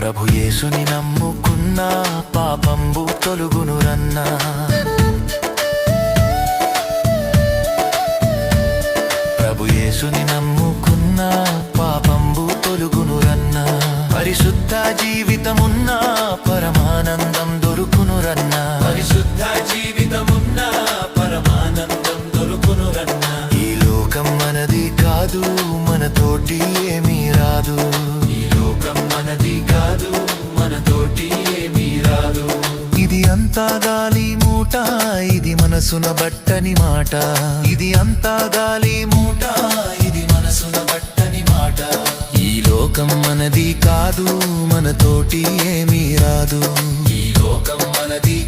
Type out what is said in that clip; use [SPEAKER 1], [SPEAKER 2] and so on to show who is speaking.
[SPEAKER 1] ప్రభు యేసుని నమ్ముకున్నా పాపంబు తొలుగునురన్నా. ప్రభు యేసుని నమ్ముకున్నా పాపంబు తొలుగునురన్నా. పరిశుద్ధ జీవితమున్నా పరమానందం దొరుకునురన్నా. పరిశుద్ధ జీవితమున్నా పరమానందం దొరుకునురన్నా. ఈ లోకం మనది కాదు, మనతోటి ఏమీ రాదు. ఈ లోకం మనది కాదు, మనతోటి ఏమీ రాదు. ఇది అంతా గాలి మూట, ఇది మనసున బట్టని మాట. ఇది అంతా గాలి మూట, ఇది మనసున బట్టని మాట. ఈ లోకం మనది కాదు, మనతోటి ఏమీ రాదు. ఈ లోకం మనది